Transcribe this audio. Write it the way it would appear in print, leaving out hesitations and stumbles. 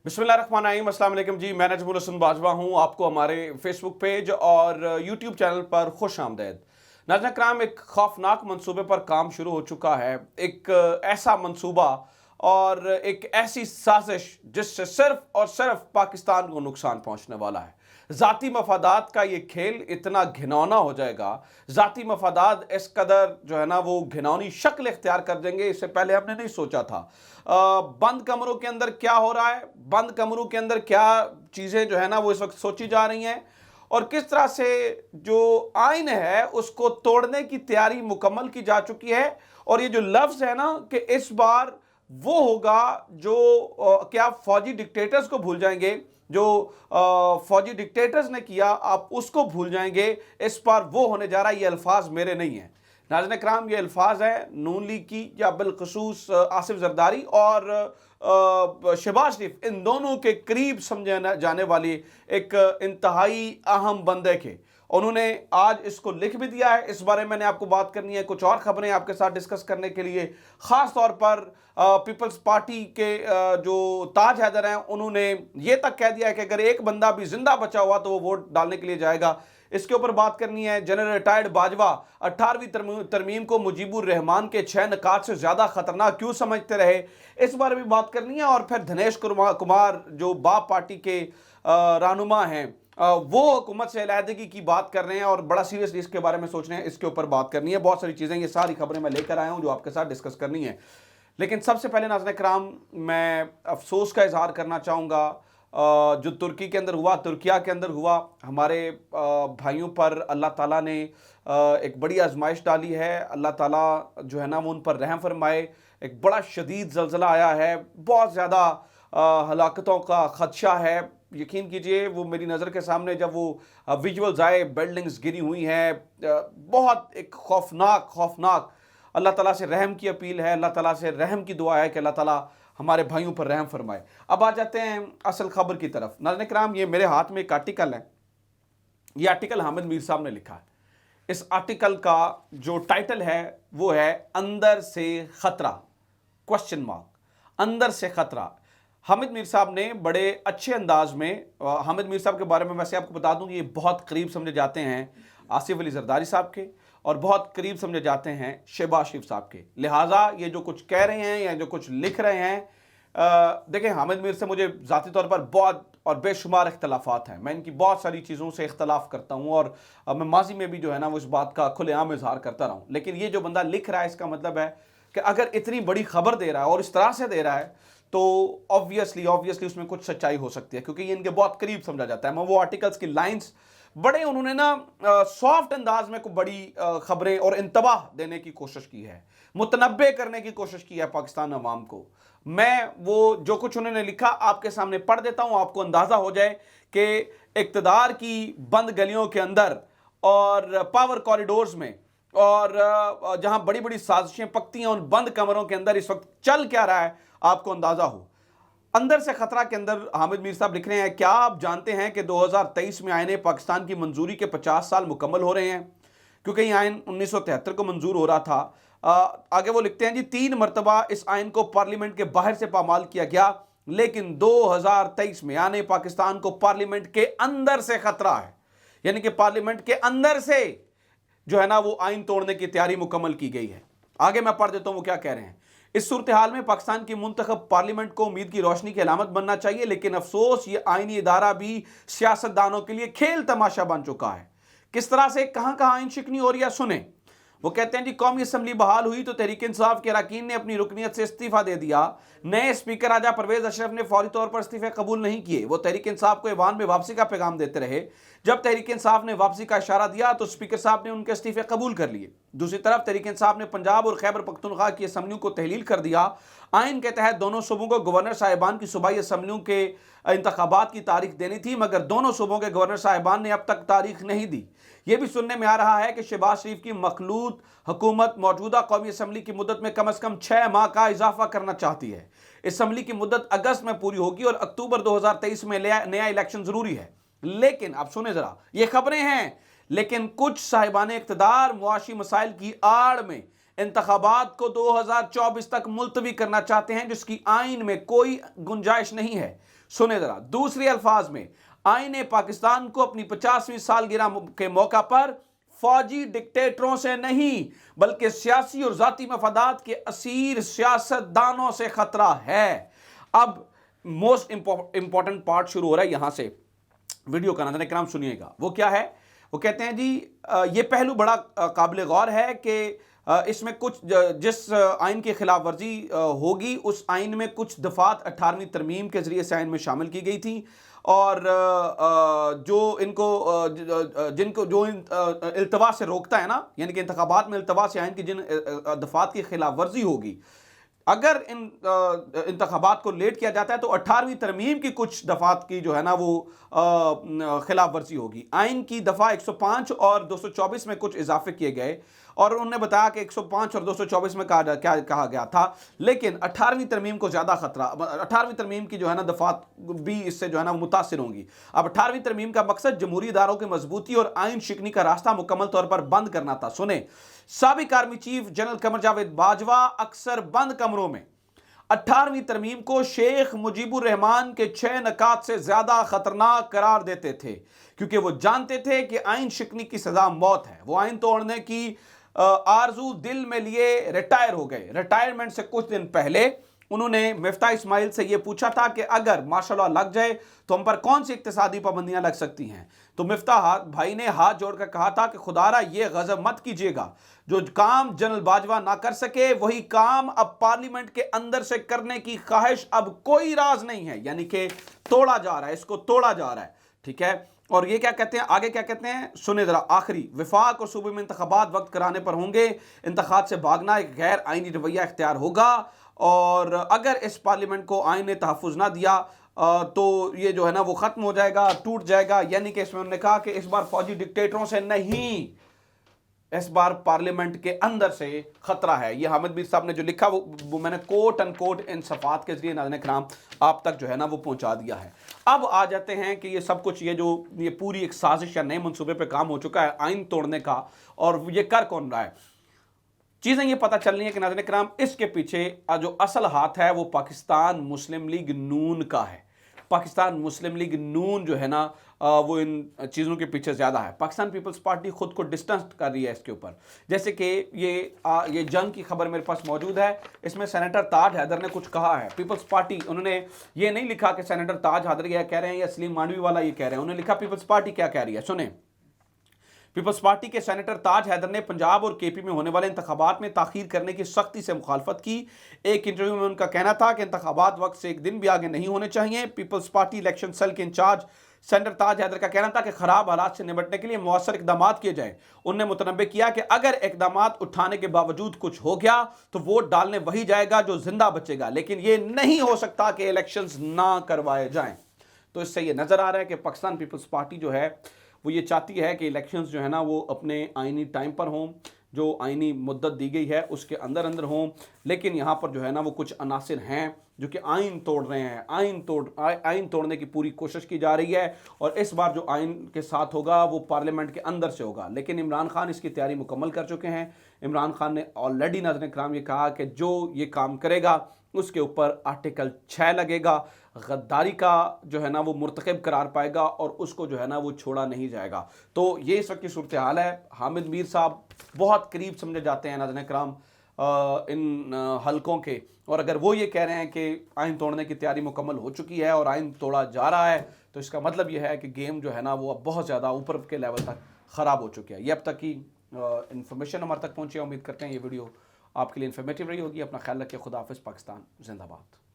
बिस्मिल्लाहिर्रहमानिर्रहीम, अस्सलाम वालेकुम जी। मैं नजमुल हसन बाजवा हूँ। आपको हमारे फेसबुक पेज और यूट्यूब चैनल पर खुश आमदेद। नाज़रीन कराम, एक खौफनाक मंसूबे पर काम शुरू हो चुका है। एक ऐसा मंसूबा और एक ऐसी साजिश जिससे सिर्फ और सिर्फ पाकिस्तान को नुकसान पहुँचने वाला है। ज़ाती मफादात का ये खेल इतना घिनौना हो जाएगा, ज़ाती मफादात इस कदर जो है ना वो घिनौनी शक्ल इख्तियार कर देंगे, इससे पहले हमने नहीं सोचा था। बंद कमरों के अंदर क्या हो रहा है, बंद कमरों के अंदर क्या चीज़ें जो है ना वो इस वक्त सोची जा रही हैं और किस तरह से जो आइन है उसको तोड़ने की तैयारी मुकम्मल की जा चुकी है। और ये जो लफ्ज़ है ना कि इस बार वो होगा जो क्या फौजी डिक्टेटर्स को भूल जाएंगे, जो फौजी डिक्टेटर्स ने किया आप उसको भूल जाएंगे, इस बार वो होने जा रहा है। ये अल्फाज मेरे नहीं हैं नाज़रीन कराम, ये अल्फाज है नून लीग की या बिलखसूस आसिफ जरदारी और शहबाज शरीफ, इन दोनों के करीब समझे जाने वाली एक इंतहाई अहम बंदे के। उन्होंने आज इसको लिख भी दिया है। इस बारे में मैंने आपको बात करनी है, कुछ और खबरें आपके साथ डिस्कस करने के लिए। ख़ास तौर पर पीपल्स पार्टी के जो ताज हैदर हैं उन्होंने ये तक कह दिया है कि अगर एक बंदा भी जिंदा बचा हुआ तो वो वोट डालने के लिए जाएगा। इसके ऊपर बात करनी है। जनरल रिटायर्ड बाजवा 18वीं तरमीम को मुजीबुर रहमान के 6 निकात से ज़्यादा खतरनाक क्यों समझते रहे, इस बारे में बात करनी है। और फिर दिनेश कुमार जो बाप पार्टी के रहनुमा हैं, वो हुकूमत से अलहदगी की बात कर रहे हैं और बड़ा सीरियसली इसके बारे में सोच रहे हैं। इसके ऊपर बात करनी है। बहुत सारी चीज़ें, ये सारी खबरें मैं लेकर आया हूँ जो आपके साथ डिस्कस करनी है। लेकिन सबसे पहले नाज़रीन कराम, मैं अफसोस का इजहार करना चाहूँगा जो तुर्की के अंदर हुआ, तुर्किया के अंदर हुआ। हमारे भाइयों पर अल्लाह ताला ने एक बड़ी आजमाइश डाली है। अल्लाह ताला जो है ना वो उन पर रहम फरमाए। एक बड़ा शदीद ज़लज़ला आया है, बहुत ज़्यादा हलाकतों का ख़दशा है। यकीन कीजिए वो मेरी नज़र के सामने जब वो विजुअल्स आए, बिल्डिंग्स गिरी हुई हैं, बहुत एक खौफनाक। अल्लाह ताला से रहम की अपील है, अल्लाह ताला से रहम की दुआ है कि अल्लाह ताला हमारे भाइयों पर रहम फरमाए। अब आ जाते हैं असल खबर की तरफ। नाज़रीन कराम, ये मेरे हाथ में एक आर्टिकल है। ये आर्टिकल हामिद मीर साहब ने लिखा है। इस आर्टिकल का जो टाइटल है वो है अंदर से खतरा, क्वेश्चन मार्क, अंदर से खतरा। हामिद मीर साहब ने बड़े अच्छे अंदाज में, हामिद मीर साहब के बारे में वैसे आपको बता दूं कि ये बहुत करीब समझे जाते हैं आसिफ अली जरदारी साहब के और बहुत करीब समझे जाते हैं शहबाज शरीफ साहब के। लिहाजा ये जो कुछ कह रहे हैं या जो कुछ लिख रहे हैं, देखें हामिद मीर से मुझे ज़ाती तौर पर बहुत और बेशुमार इख्तलाफात हैं। मैं इनकी बहुत सारी चीज़ों से इख्तलाफ करता हूँ और मैं माजी में भी जो है ना वो इस बात का खुलेआम इजहार करता रहा हूँ। लेकिन ये जो बंदा लिख रहा है इसका मतलब है कि अगर इतनी बड़ी खबर दे रहा है और इस तरह से दे रहा है तो ऑब्वियसली उसमें कुछ सच्चाई हो सकती है, क्योंकि ये इनके बहुत करीब समझा जाता है। मैं वो आर्टिकल्स की लाइंस बड़े उन्होंने ना सॉफ्ट अंदाज में को बड़ी खबरें और इंतबाह देने की कोशिश की है, मुतनब्बे करने की कोशिश की है पाकिस्तान अवाम को। मैं वो जो कुछ उन्होंने लिखा आपके सामने पढ़ देता हूँ, आपको अंदाज़ा हो जाए कि इक़्तिदार की बंद गलियों के अंदर और पावर कॉरिडोर्स में और जहाँ बड़ी बड़ी साजिशें पकती हैं उन बंद कमरों के अंदर इस वक्त चल क्या रहा है, आपको अंदाज़ा हो। अंदर से खतरा के अंदर हामिद मीर साहब लिख रहे हैं, क्या आप जानते हैं कि 2023 में आईन पाकिस्तान की मंजूरी के 50 साल मुकम्मल हो रहे हैं, क्योंकि ये आइन 1973 को मंजूर हो रहा था। आगे वो लिखते हैं जी, 3 मरतबा इस आइन को पार्लियामेंट के बाहर से पामाल किया गया, लेकिन 2023 में यानी पाकिस्तान को पार्लियामेंट के अंदर से खतरा है। यानी कि पार्लियामेंट के अंदर से जो है ना वो आइन तोड़ने की तैयारी मुकम्मल की गई है। आगे मैं पढ़ देता हूँ वो क्या कह रहे हैं। इस सूरत हाल में पाकिस्तान की मुंतखब पार्लियामेंट को उम्मीद की रोशनी की अलामत बनना चाहिए, लेकिन अफसोस ये आईनी इदारा भी सियासतदानों के लिए खेल तमाशा बन चुका है। किस तरह से कहां आइन शिकनी हो रही है, सुने। वो कहते हैं जी, कौमी असम्बली बहाल हुई तो तहरीक इंसाफ के अरकान ने अपनी रुकनीत से इस्तीफा दे दिया। नए स्पीकर राजा परवेज अशरफ ने फौरी तौर पर इस्तीफे कबूल नहीं किए। वो तहरीक इंसाफ को ऐवान में वापसी का पैगाम देते रहे। जब तहरीक इंसाफ ने वापसी का इशारा दिया तो स्पीकर साहब ने उनके इस्तीफे कबूल कर लिए। दूसरी तरफ तहरीक इंसाफ ने पंजाब और खैबर पख्तूनख्वा की असम्बलियों को तहलील कर दिया। आइन के तहत दोनों सूबों को गवर्नर साहिबान की सूबाई असम्बलियों के इंतखाबात की तारीख देनी थी, मगर दोनों सूबों के गवर्नर साहिबान ने अब तक तारीख नहीं दी। यह भी सुनने में आ रहा है कि शहबाज शरीफ की मखलूत हुकूमत मौजूदा कौमी असम्बली की मुद्दत में कम से कम 6 माह का इजाफा करना चाहती है। असम्बली की मुद्दत अगस्त में पूरी होगी और अक्टूबर 2023 में नया इलेक्शन जरूरी है। लेकिन आप सुने जरा, ये खबरें हैं, लेकिन कुछ साहिबान इक़्तिदार मुआशी मसाइल की आड़ में इंतखाबात को 2024 तक मुलतवी करना चाहते हैं, जिसकी आइन में कोई गुंजाइश नहीं है। सुने जरा, दूसरे अल्फाज में आईने पाकिस्तान को अपनी 50वीं सालगिरह के मौका पर फौजी डिक्टेटरों से नहीं बल्कि सियासी और जाती मफादात के असीर सियासतदानों से खतरा है। अब मोस्ट इंपॉर्टेंट पार्ट शुरू हो रहा है यहां से, वीडियो का नाज़रीन किराम सुनिएगा। वो क्या है? वो कहते हैं जी ये पहलू बड़ा काबिल गौर है कि इसमें कुछ जिस आइन की खिलाफ वर्जी होगी उस आइन में कुछ दफात 18वीं तरमीम के ज़रिए से आइन में शामिल की गई थी, और जो इनको जिनको जो इल्तवा से रोकता है ना, यानी कि इंतखाबात में इल्तवा से आइन की जिन दफात की खिलाफ वर्जी होगी, अगर इन इंतखाबात को लेट किया जाता है तो 18वीं तरमीम की कुछ दफात की जो है ना वो खिलाफ वर्जी होगी। आइन की दफ़ा 105 और 224 में कुछ इजाफे किए गए, और उन्होंने बताया कि 105 और 224 में क्या कहा गया था, लेकिन 18वीं तरमीम को ज़्यादा खतरा, 18वीं तरमीम की जो है ना दफात भी इससे जो है ना मुतासिर होंगी। अब 18वीं तरमीम का मकसद जमहूरी इदारों की मजबूती और आइन शिकनी का रास्ता मुकम्मल तौर पर बंद करना था। सुने, साबिक army chief general Qamar Javed Bajwa अक्सर बंद कमरों में 18वीं तरमीम को शेख मुजीबुर रहमान के 6 नकात से ज्यादा खतरनाक करार देते थे, क्योंकि वो जानते थे कि आइन शिकनी की सजा मौत है। वो आइन तोड़ने की आरजू दिल में लिए रिटायर हो गए। रिटायरमेंट से कुछ दिन पहले उन्होंने मिफ्ता इस्माइल से ये पूछा था कि अगर माशाल्लाह लग जाए तो हम पर कौन सी इक्तिसादी पाबंदियां लग सकती हैं। तो मिफ्ता भाई ने हाथ जोड़कर कहा था कि खुदारा ये गजब मत कीजिएगा, जो काम जनरल बाजवा ना कर सके वही काम अब पार्लियामेंट के अंदर से करने की ख्वाहिश अब कोई राज नहीं है, यानी कि तोड़ा जा रहा है, इसको तोड़ा जा रहा है। ठीक है, और ये क्या कहते हैं, आगे क्या कहते हैं, सुने जरा आखिरी, विफाक और सूबे में इंतखाबात वक्त कराने पर होंगे, इंतखाबात से भागना एक गैर आइनी रवैया इख्तियार होगा, और अगर इस पार्लियामेंट को आइन ने तहफ़्फ़ुज़ ना दिया तो ये जो है ना वो ख़त्म हो जाएगा, टूट जाएगा। यानी कि इसमें उन्होंने कहा कि इस बार फौजी डिक्टेटरों से नहीं, इस बार पार्लियामेंट के अंदर से खतरा है। ये हामिद मीर साहब ने जो लिखा वो मैंने कोट अनकोट इन सफ़ात के जरिए नाज़रीन किराम आप तक जो है ना वो पहुंचा दिया है। अब आ जाते हैं कि ये सब कुछ ये पूरी एक साजिश या नए मंसूबे पे काम हो चुका है आइन तोड़ने का, और ये कर कौन रहा है। चीज़ें ये पता चल रही है कि नाज़रीन किराम इसके पीछे जो असल हाथ है वो पाकिस्तान मुस्लिम लीग नून का है। पाकिस्तान मुस्लिम लीग नून जो है ना वो इन चीज़ों के पीछे ज़्यादा है। पाकिस्तान पीपल्स पार्टी खुद को डिस्टेंस कर रही है इसके ऊपर। जैसे कि ये जंग की खबर मेरे पास मौजूद है, इसमें सेनेटर ताज हैदर ने कुछ कहा है। पीपल्स पार्टी, उन्होंने ये नहीं लिखा कि सेनेटर ताज हैदर ये कह रहे हैं या सलीम मांडवी वाला ये कह रहे हैं, उन्होंने लिखा पीपल्स पार्टी क्या कह रही है। सुने, पीपल्स पार्टी के सेनेटर ताज हैदर ने पंजाब और केपी में होने वाले इंतखाबात में ताखीर करने की सख्ती से मुखालफत की। एक इंटरव्यू में उनका कहना था कि इंतखाबात वक्त से एक दिन भी आगे नहीं होने चाहिए। पीपल्स पार्टी इलेक्शन सेल के इंचार्ज सेनेटर ताज हैदर का कहना था कि खराब हालात से निपटने के लिए मौसर इकदाम किए जाएं। उनने मुतनब्बे किया कि अगर इकदाम उठाने के बावजूद कुछ हो गया तो वोट डालने वही जाएगा जो जिंदा बचेगा, लेकिन ये नहीं हो सकता कि इलेक्शंस ना करवाए जाएं। तो इससे ये नजर आ रहा है कि पाकिस्तान पीपल्स पार्टी जो है वो ये चाहती है कि इलेक्शंस जो है ना वो अपने आइनी टाइम पर हों, जो आइनी मुद्दत दी गई है उसके अंदर अंदर हों, लेकिन यहाँ पर जो है ना वो कुछ अनासिर हैं जो कि आइन तोड़ रहे हैं। आइन तोड़ने की पूरी कोशिश की जा रही है, और इस बार जो आइन के साथ होगा वो पार्लियामेंट के अंदर से होगा। लेकिन इमरान खान इसकी तैयारी मुकम्मल कर चुके हैं। इमरान खान ने ऑलरेडी नाज़रीन किराम ये कहा कि जो ये काम करेगा उसके ऊपर आर्टिकल 6 लगेगा, गद्दारी का जो है ना वो मुर्तकब करार पाएगा, और उसको जो है ना वो छोड़ा नहीं जाएगा। तो ये इस वक्त की सूरत हाल है। हामिद मीर साहब बहुत करीब समझे जाते हैं नाज़रीन किराम इन हलकों के, और अगर वो ये कह रहे हैं कि आइन तोड़ने की तैयारी मुकम्मल हो चुकी है और आइन तोड़ा जा रहा है, तो इसका मतलब ये है कि गेम जो है ना वो अब बहुत ज़्यादा ऊपर के लेवल तक ख़राब हो चुकी है। ये अब तक की इन्फॉर्मेशन हमारे तक पहुँची है। उम्मीद करते हैं ये वीडियो आपके लिए इन्फॉर्मेटिव रही होगी। अपना ख्याल रखिए। खुदा हाफिज़। पाकिस्तान जिंदाबाद।